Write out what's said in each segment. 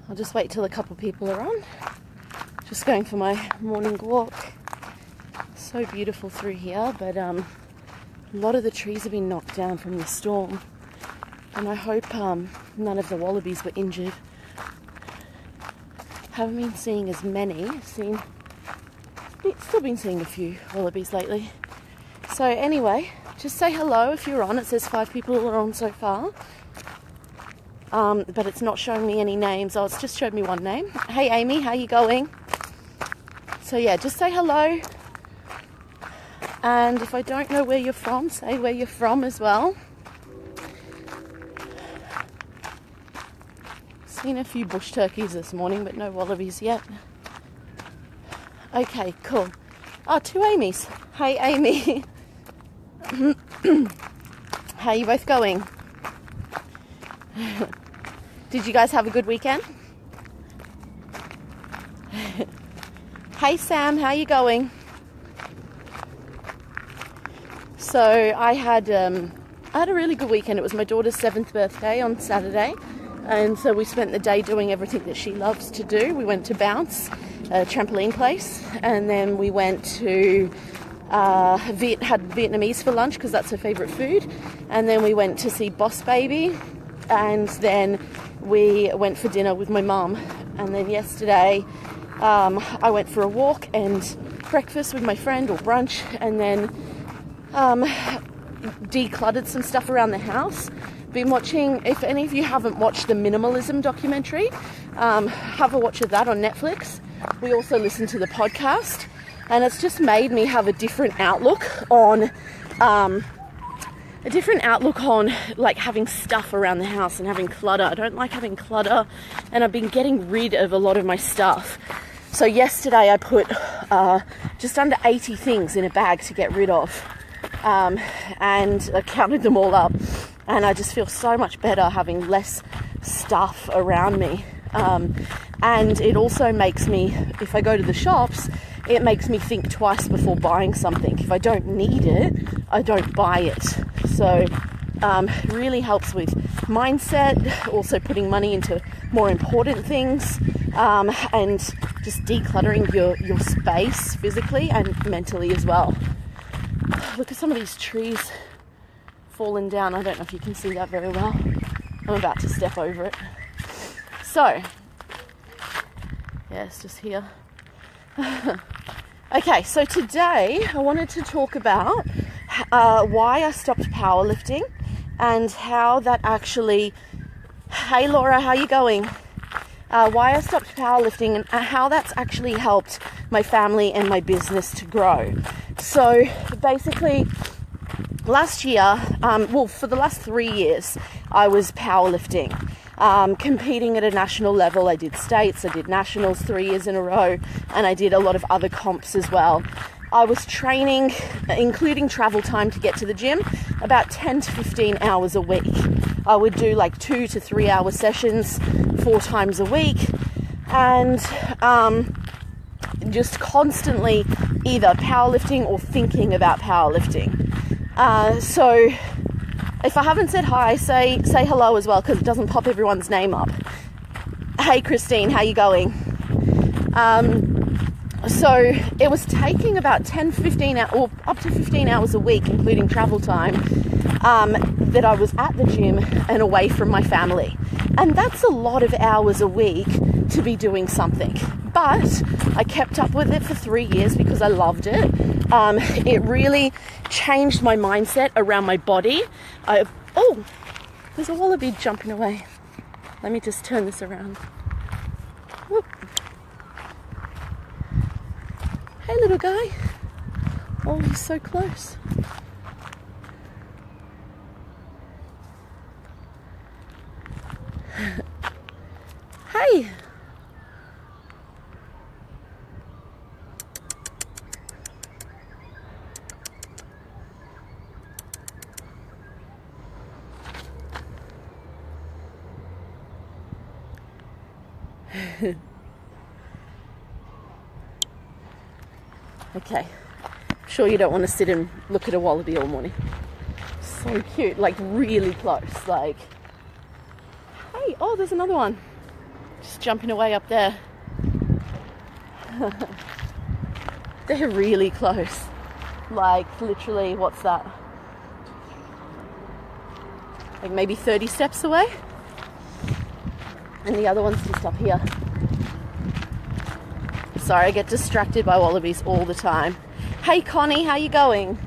I'll just wait till a couple people are on. Just going for my morning walk. So beautiful through here, but a lot of the trees have been knocked down from the storm, and I hope none of the wallabies were injured. Haven't been seeing as many. Still been seeing a few wallabies lately. So anyway, just say hello if you're on. It says 5 people are on so far. But it's not showing me any names. Oh, it's just showed me one name. Hey Amy, how you going? So yeah, just say hello. And if I don't know where you're from, say where you're from as well. Seen a few bush turkeys this morning, but no wallabies yet. Okay, cool. Oh, 2 Amy's. Hey Amy. How are you both going? Did you guys have a good weekend? Hey Sam, how you going? So I had a really good weekend. It was my daughter's 7th birthday on Saturday, and so we spent the day doing everything that she loves to do. We went to Bounce, a trampoline place, and then we went to had Vietnamese for lunch because that's her favourite food, and then we went to see Boss Baby, and then we went for dinner with my mum, and then yesterday I went for a walk and breakfast with my friend, or brunch, and then decluttered some stuff around the house. Been watching, if any of you haven't watched the minimalism documentary, have a watch of that on Netflix. We also listen to the podcast, and it's just made me have a different outlook on like having stuff around the house and having clutter. I don't like having clutter, and I've been getting rid of a lot of my stuff. So yesterday I put just under 80 things in a bag to get rid of, and I counted them all up, and I just feel so much better having less stuff around me. And it also makes me, if I go to the shops, it makes me think twice before buying something. If I don't need it, I don't buy it. So really helps with mindset, also putting money into more important things, and just decluttering your space physically and mentally as well. Look at some of these trees falling down. I don't know if you can see that very well. I'm about to step over it. So, yeah, it's just here. Okay, so today I wanted to talk about why I stopped powerlifting and how that actually... Hey Laura, how you going? Why I stopped powerlifting and how that's actually helped my family and my business to grow. So basically, last year, for the last 3 years, I was powerlifting. Competing at a national level. I did states, I did nationals 3 years in a row, and I did a lot of other comps as well. I was training, including travel time to get to the gym, about 10 to 15 hours a week. I would do like 2 to 3 hour sessions 4 times a week, and just constantly either powerlifting or thinking about powerlifting. So if I haven't said hi, say hello as well, because it doesn't pop everyone's name up. Hey Christine, how you going? So it was taking about 10, 15 or up to 15 hours a week, including travel time, that I was at the gym and away from my family. And that's a lot of hours a week to be doing something. But I kept up with it for 3 years because I loved it. It really changed my mindset around my body. Oh, there's a wallaby jumping away. Let me just turn this around. Whoop. Hey, little guy. Oh, he's so close. Hey. Okay, sure you don't want to sit and look at a wallaby all morning. So cute, like really close, like, hey, oh, there's another one. Just jumping away up there. They're really close. Like literally, what's that? Like maybe 30 steps away. And the other one's just up here. Sorry, I get distracted by wallabies all the time. Hey Connie, how you going?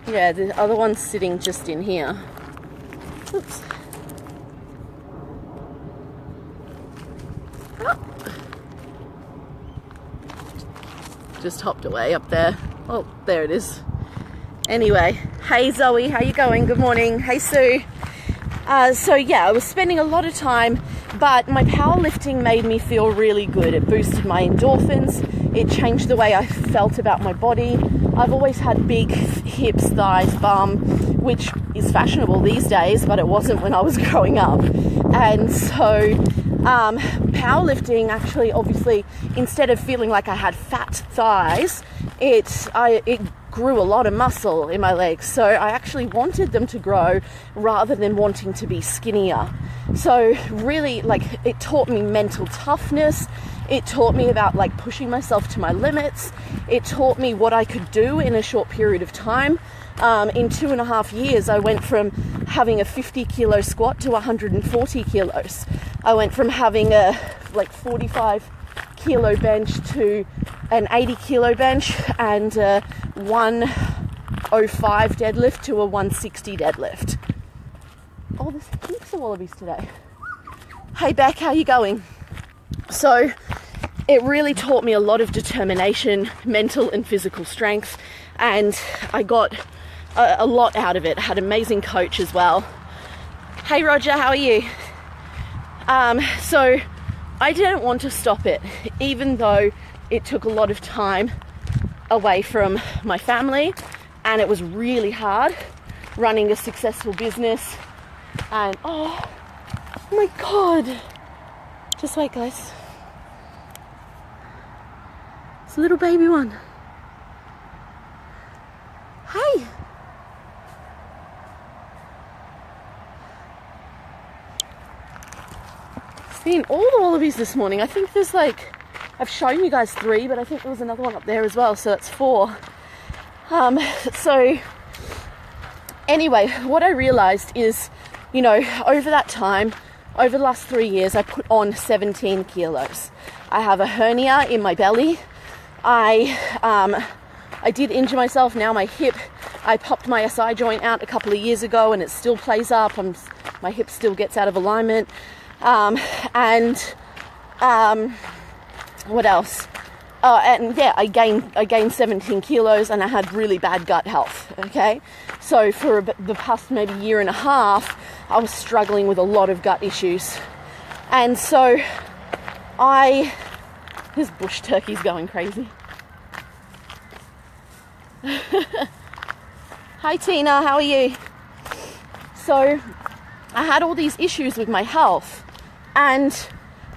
Yeah, the other one's sitting just in here. Oops. Oh. Just hopped away up there. Oh, there it is. Anyway, hey Zoe, how you going? Good morning. Hey Sue. So yeah, I was spending a lot of time, but my powerlifting made me feel really good. It boosted my endorphins. It changed the way I felt about my body. I've always had big hips, thighs, bum, which is fashionable these days, but it wasn't when I was growing up. And so powerlifting actually, obviously, instead of feeling like I had fat thighs, it grew a lot of muscle in my legs. So I actually wanted them to grow rather than wanting to be skinnier. So really, like, it taught me mental toughness. It taught me about like pushing myself to my limits. It taught me what I could do in a short period of time. In 2.5 years, I went from having a 50 kilo squat to 140 kilos. I went from having a like 45 kilo bench to an 80 kilo bench and a 105 deadlift to a 160 deadlift. Oh, there's heaps of wallabies today. Hey Beck, how you going? So it really taught me a lot of determination, mental and physical strength, and I got a lot out of it. I had an amazing coach as well. Hey Roger, how are you? So I didn't want to stop it, even though it took a lot of time away from my family, and it was really hard running a successful business. And oh my God, just wait guys. It's a little baby one. Hey. Seen all the wallabies this morning. I think there's like, I've shown you guys 3, but I think there was another one up there as well, so that's 4. So anyway, what I realized is, you know, over that time, over the last 3 years, I put on 17 kilos. I have a hernia in my belly. I did injure myself. Now my hip, I popped my SI joint out a couple of years ago and it still plays up. My hip still gets out of alignment. What else? And yeah, I gained 17 kilos and I had really bad gut health. Okay. So for the past maybe 1.5 years, I was struggling with a lot of gut issues. And so this bush turkey's going crazy. Hi Tina, how are you? So I had all these issues with my health and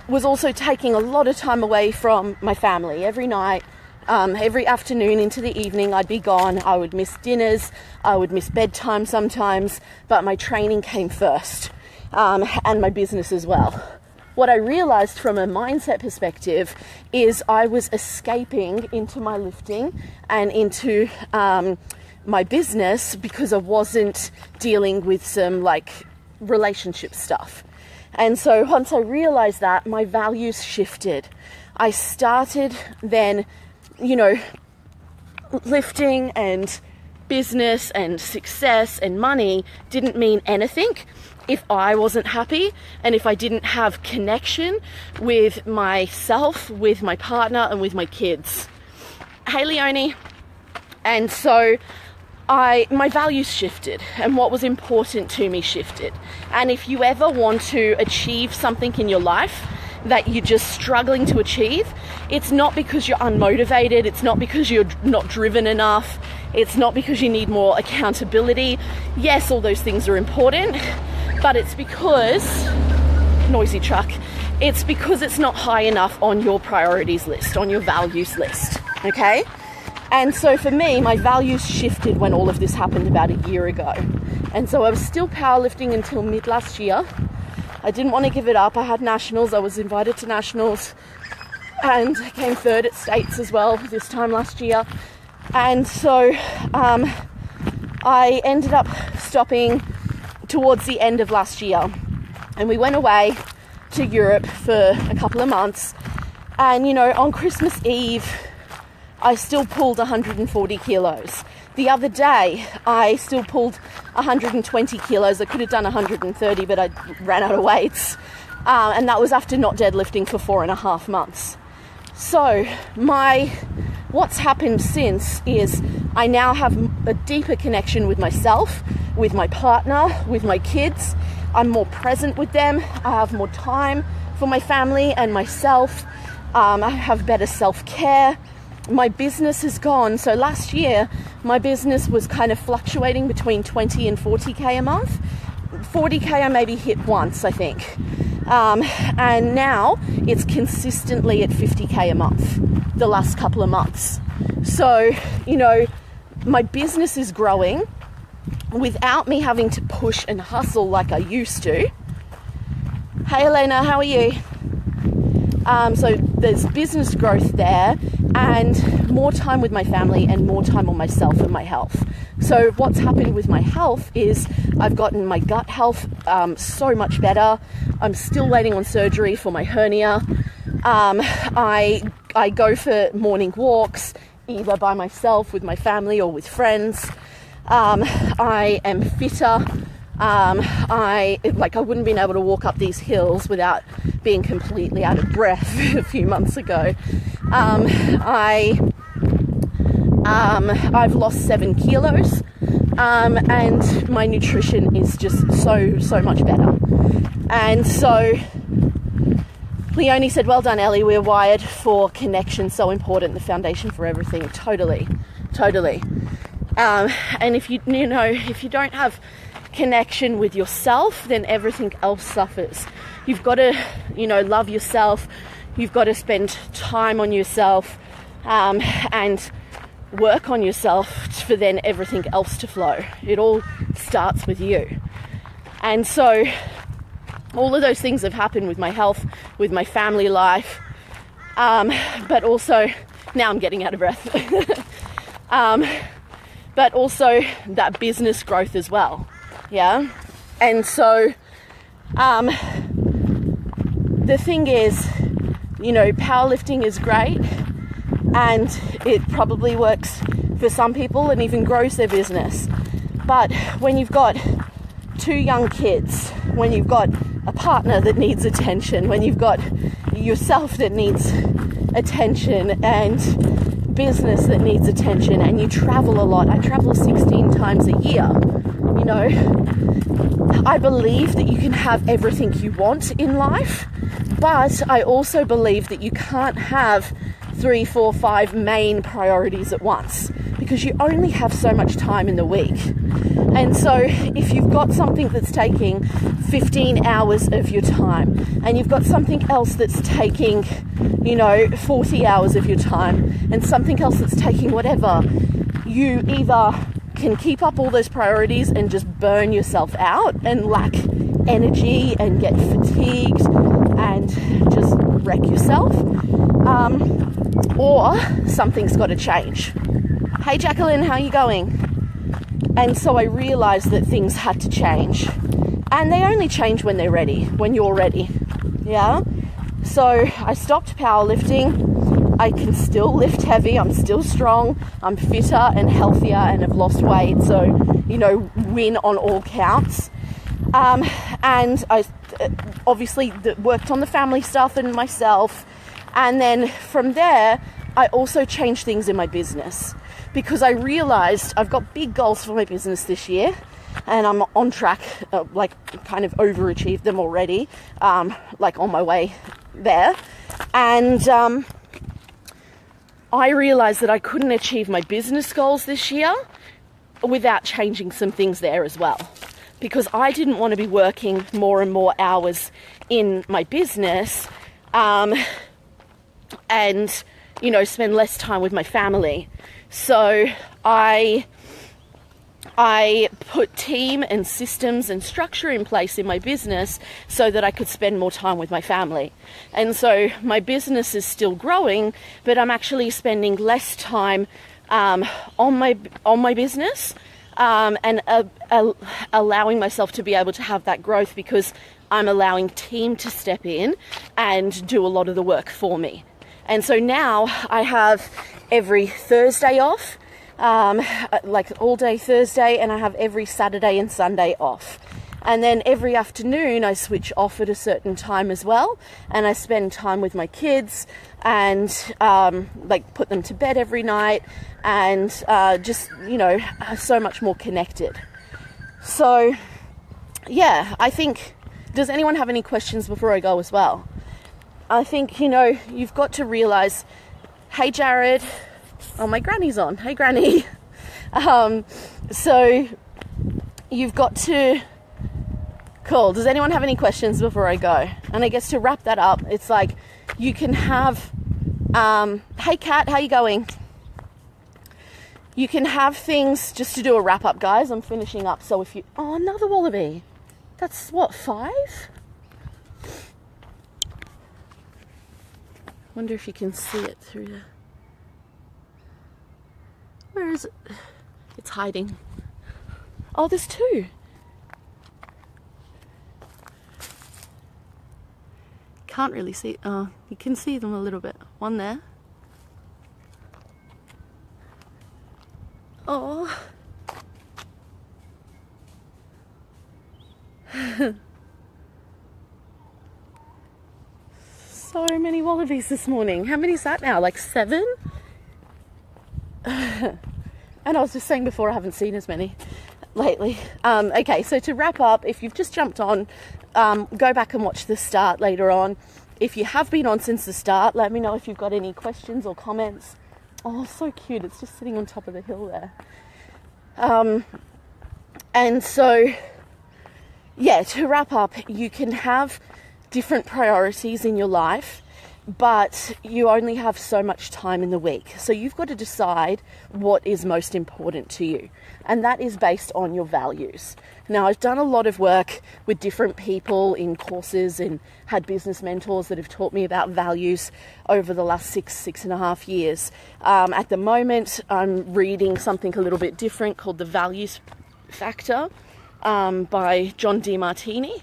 was also taking a lot of time away from my family. Every night, every afternoon into the evening, I'd be gone. I would miss dinners, I would miss bedtime sometimes, but my training came first, and my business as well. What I realized from a mindset perspective is I was escaping into my lifting and into my business because I wasn't dealing with some like relationship stuff. And so once I realized that, my values shifted. I started then, you know, lifting and business and success and money didn't mean anything if I wasn't happy and if I didn't have connection with myself, with my partner, and with my kids. Hey, Leonie. And so my values shifted and what was important to me shifted. And if you ever want to achieve something in your life that you're just struggling to achieve, it's not because you're unmotivated, it's not because you're not driven enough, it's not because you need more accountability. Yes, all those things are important, but it's because, noisy truck, it's because it's not high enough on your priorities list, on your values list, okay? And so for me, my values shifted when all of this happened about 1 year ago. And so I was still powerlifting until mid last year. I didn't want to give it up. I had nationals. I was invited to nationals and came third at states as well this time last year. And so I ended up stopping towards the end of last year, and we went away to Europe for a couple of months. And, you know, on Christmas Eve, I still pulled 140 kilos. The other day, I still pulled 120 kilos. I could have done 130, but I ran out of weights. And that was after not deadlifting for 4.5 months. So what's happened since is I now have a deeper connection with myself, with my partner, with my kids. I'm more present with them. I have more time for my family and myself. I have better self-care. My business is gone. So last year, my business was kind of fluctuating between 20 and 40K a month. 40K I maybe hit once, I think. And now it's consistently at 50K a month the last couple of months. So, you know, my business is growing without me having to push and hustle like I used to. Hey Elena, how are you? So there's business growth there and more time with my family and more time on myself and my health. So what's happened with my health is I've gotten my gut health so much better. I'm still waiting on surgery for my hernia. I go for morning walks, either by myself, with my family, or with friends. I am fitter. I wouldn't have been able to walk up these hills without being completely out of breath a few months ago. I've lost 7 kilos, and my nutrition is just so much better. And so Leonie said, well done, Ellie, we're wired for connection, so important, the foundation for everything. Totally. And if you don't have connection with yourself, then everything else suffers. You've got to, love yourself. You've got to spend time on yourself, and work on yourself for then everything else to flow. It all starts with you. And so all of those things have happened with my health, with my family life, but also, now I'm getting out of breath, but also that business growth as well. Yeah. And so the thing is, powerlifting is great, and it probably works for some people and even grows their business. But when you've got 2 young kids, when you've got a partner that needs attention, when you've got yourself that needs attention and business that needs attention, and you travel a lot. I travel 16 times a year. I believe that you can have everything you want in life, but I also believe that you can't have 3, 4, 5 main priorities at once, because you only have so much time in the week. And so if you've got something that's taking 15 hours of your time, and you've got something else that's taking 40 hours of your time, and something else that's taking whatever, you either can keep up all those priorities and just burn yourself out and lack energy and get fatigued and just wreck yourself, or something's got to change. Hey Jacqueline, how are you going? And so I realized that things had to change, and they only change when they're ready, when you're ready. Yeah. So I stopped powerlifting. I can still lift heavy. I'm still strong. I'm fitter and healthier and have lost weight. So, win on all counts. And I obviously worked on the family stuff and myself. And then from there, I also changed things in my business, because I realized I've got big goals for my business this year, and I'm on track, kind of overachieved them already, on my way there. And I realized that I couldn't achieve my business goals this year without changing some things there as well, because I didn't want to be working more and more hours in my business, and spend less time with my family. So I I put team and systems and structure in place in my business so that I could spend more time with my family. And so my business is still growing, but I'm actually spending less time on my business and allowing myself to be able to have that growth, because I'm allowing team to step in and do a lot of the work for me. And so now I have every Thursday off, like all day Thursday, and I have every Saturday and Sunday off. And then every afternoon I switch off at a certain time as well, and I spend time with my kids and like put them to bed every night, and just, you know, so much more connected. So yeah, I think, does anyone have any questions before I go as well? I think, you know, you've got to realize, hey Jared, oh, my granny's on. Hey, Granny. So you've got to... Cool. Does anyone have any questions before I go? And I guess to wrap that up, it's like you can have... hey, Kat, how you going? You can have things, just to do a wrap up, guys. I'm finishing up. So if you... Oh, another wallaby. That's what, 5? Wonder if you can see it through the... Where is it? It's hiding. Oh, there's 2. Can't really see. Oh, you can see them a little bit. One there. Oh. So many wallabies this morning. How many is that now? Like 7? And I was just saying before, I haven't seen as many lately. Okay, so to wrap up, if you've just jumped on, go back and watch the start later on. If you have been on since the start, let me know if you've got any questions or comments. Oh, so cute. It's just sitting on top of the hill there. And so, yeah, to wrap up, you can have different priorities in your life, but you only have so much time in the week. So you've got to decide what is most important to you. And that is based on your values. Now, I've done a lot of work with different people in courses and had business mentors that have taught me about values over the last 6.5 years. At the moment, I'm reading something a little bit different called The Values Factor by John DeMartini.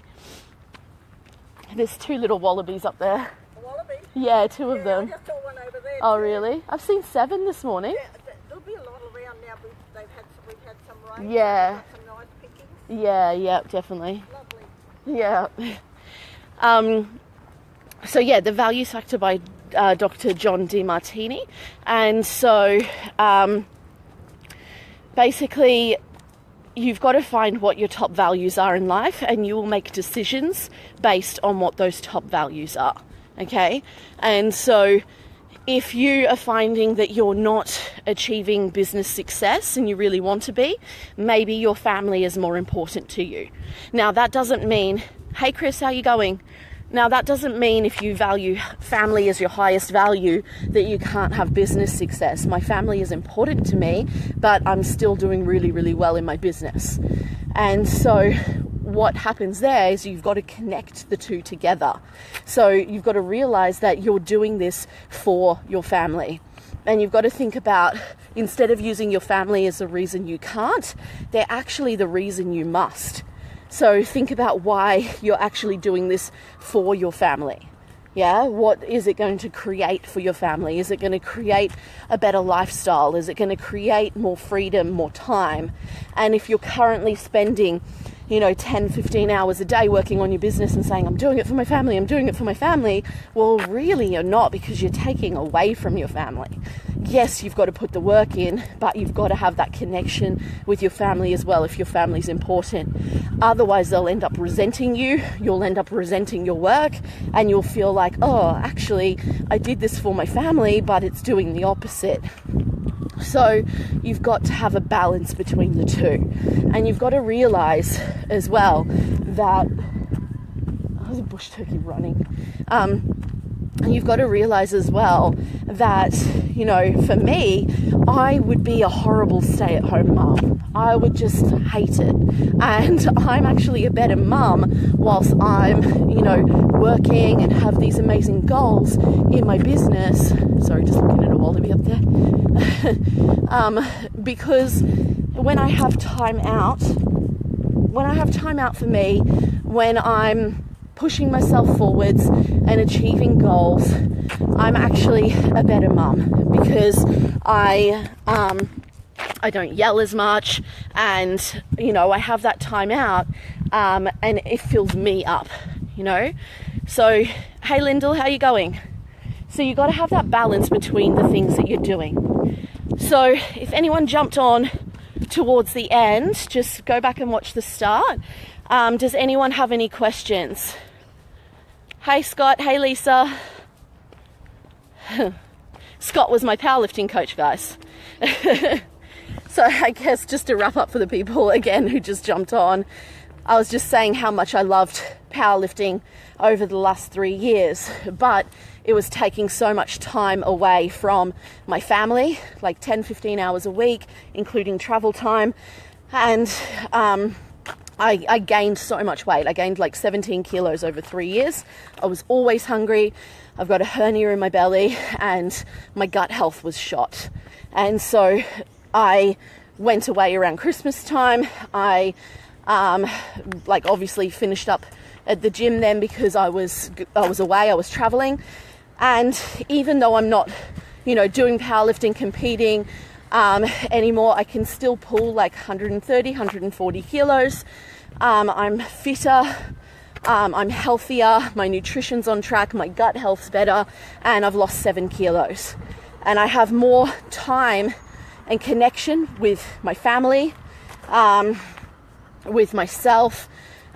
There's 2 little wallabies up there. Yeah, 2 of them. I just saw one over there. Oh, really? I've seen 7 this morning. Yeah, there'll be a lot around now. We've had some rain. Yeah. Some nice pickings. Yeah, definitely. Lovely. Yeah. So yeah, The Values Factor by Dr. John DeMartini. And so basically, you've got to find what your top values are in life, and you will make decisions based on what those top values are. Okay? And so if you are finding that you're not achieving business success and you really want to be, maybe your family is more important to you. Now, that doesn't mean, hey Chris, how you going? Now, that doesn't mean if you value family as your highest value that you can't have business success. My family is important to me, but I'm still doing really, really well in my business. And so what happens there is you've got to connect the 2 together. So you've got to realize that you're doing this for your family. And you've got to think about, instead of using your family as the reason you can't, they're actually the reason you must. So think about why you're actually doing this for your family. Yeah, what is it going to create for your family? Is it going to create a better lifestyle? Is it going to create more freedom, more time? And if you're currently spending, 10, 15 hours a day working on your business and saying, I'm doing it for my family, I'm doing it for my family, well, really you're not, because you're taking away from your family. Yes, you've got to put the work in, but you've got to have that connection with your family as well if your family's important. Otherwise, they'll end up resenting you, you'll end up resenting your work, and you'll feel like, oh, actually, I did this for my family, but it's doing the opposite. So you've got to have a balance between the 2. And you've got to realize as well that... there's a bush turkey running. And you've got to realize as well that, you know, for me, I would be a horrible stay-at-home mum. I would just hate it. And I'm actually a better mum whilst I'm, you know, working and have these amazing goals in my business. Sorry, just looking at a wallaby up there. Because when I have time out for me, when I'm pushing myself forwards and achieving goals, I'm actually a better mum because I don't yell as much, and you know, I have that time out, and it fills me up, you know. So hey Lyndall, how are you going? So you got to have that balance between the things that you're doing. So if anyone jumped on towards the end, just go back and watch the start. Does anyone have any questions? Hey Scott, hey Lisa. Scott was my powerlifting coach, guys. So I guess just to wrap up for the people again who just jumped on, I was just saying how much I loved powerlifting over the last 3 years, but it was taking so much time away from my family, like 10-15 hours a week, including travel time. And I gained so much weight. I gained like 17 kilos over 3 years. I was always hungry. I've got a hernia in my belly and my gut health was shot. And so I went away around Christmas time. I obviously finished up at the gym then because I was away, I was traveling. And even though I'm not, you know, doing powerlifting, competing anymore, I can still pull like 130, 140 kilos. I'm fitter, I'm healthier, my nutrition's on track, my gut health's better, and I've lost 7 kilos. And I have more time and connection with my family, with myself,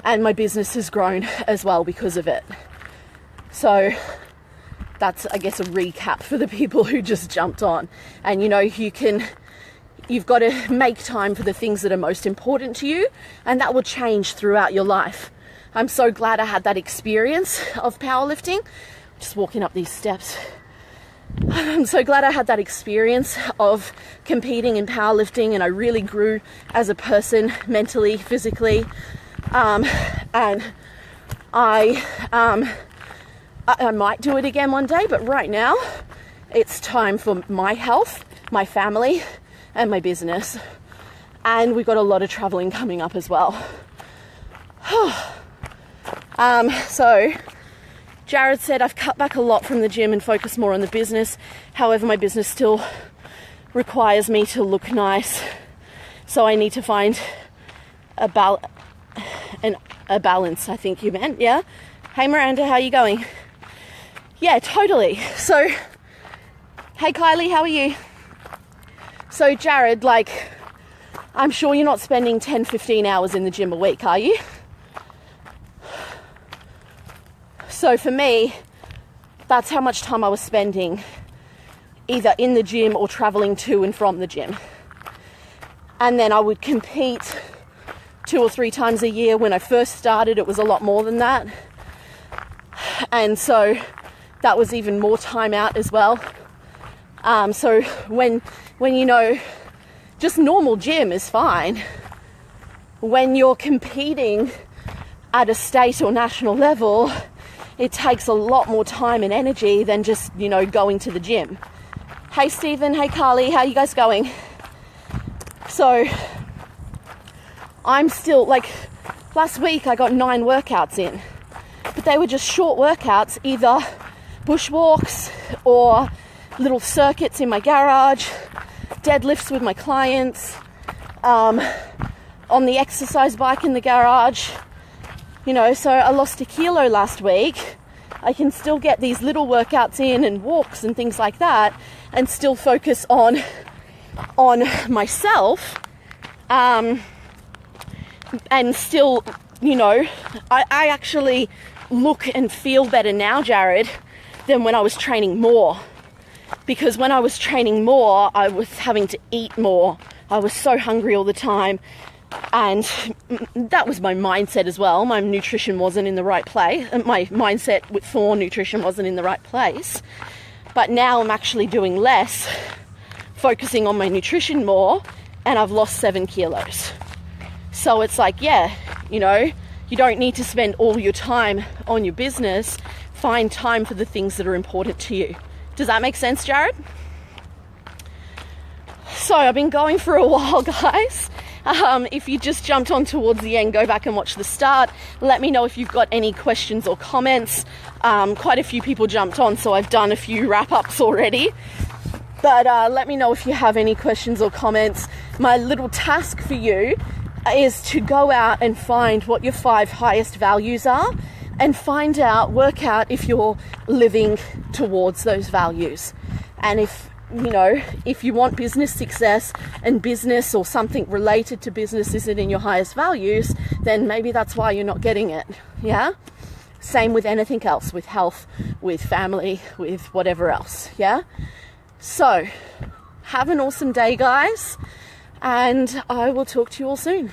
and my business has grown as well because of it. So that's, I guess, a recap for the people who just jumped on. And you know, you've got to make time for the things that are most important to you, and that will change throughout your life. I'm so glad I had that experience of powerlifting. Just walking up these steps. I'm so glad I had that experience of competing in powerlifting, and I really grew as a person, mentally, physically. And I might do it again one day, but right now it's time for my health, my family, and my business. And we've got a lot of traveling coming up as well. So Jared said, I've cut back a lot from the gym and focused more on the business. However, my business still requires me to look nice. So I need to find a balance, I think you meant, yeah? Hey Miranda, how are you going? Yeah, totally. So, hey Kylie, how are you? So Jared, like, I'm sure you're not spending 10-15 hours in the gym a week, are you? So for me, that's how much time I was spending either in the gym or traveling to and from the gym. And then I would compete 2 or 3 times a year. When I first started, it was a lot more than that. And so that was even more time out as well. So when you know, just normal gym is fine. When you're competing at a state or national level, it takes a lot more time and energy than just, you know, going to the gym. Hey Stephen, hey Carly, how you guys going? So I'm still, like, last week I got 9 workouts in, but they were just short workouts, either bushwalks or little circuits in my garage, deadlifts with my clients, on the exercise bike in the garage. You know, so I lost 1 kilo last week. I can still get these little workouts in and walks and things like that and still focus on myself, and still, you know, I actually look and feel better now, Jared, than when I was training more. Because when I was training more, I was having to eat more. I was so hungry all the time. And that was my mindset as well. My nutrition wasn't in the right place. My mindset for nutrition wasn't in the right place. But now I'm actually doing less, focusing on my nutrition more, and I've lost 7 kilos. So it's like, yeah, you know, you don't need to spend all your time on your business. Find time for the things that are important to you. Does that make sense, Jared? So I've been going for a while, guys. If you just jumped on towards the end, go back and watch the start. Let me know if you've got any questions or comments. Quite a few people jumped on, so I've done a few wrap-ups already. But let me know if you have any questions or comments. My little task for you is to go out and find what your 5 highest values are and work out if you're living towards those values. And if you want business success and business or something related to business isn't in your highest values, then maybe that's why you're not getting it. Yeah? Same with anything else, with health, with family, with whatever else. Yeah? So, have an awesome day, guys, and I will talk to you all soon.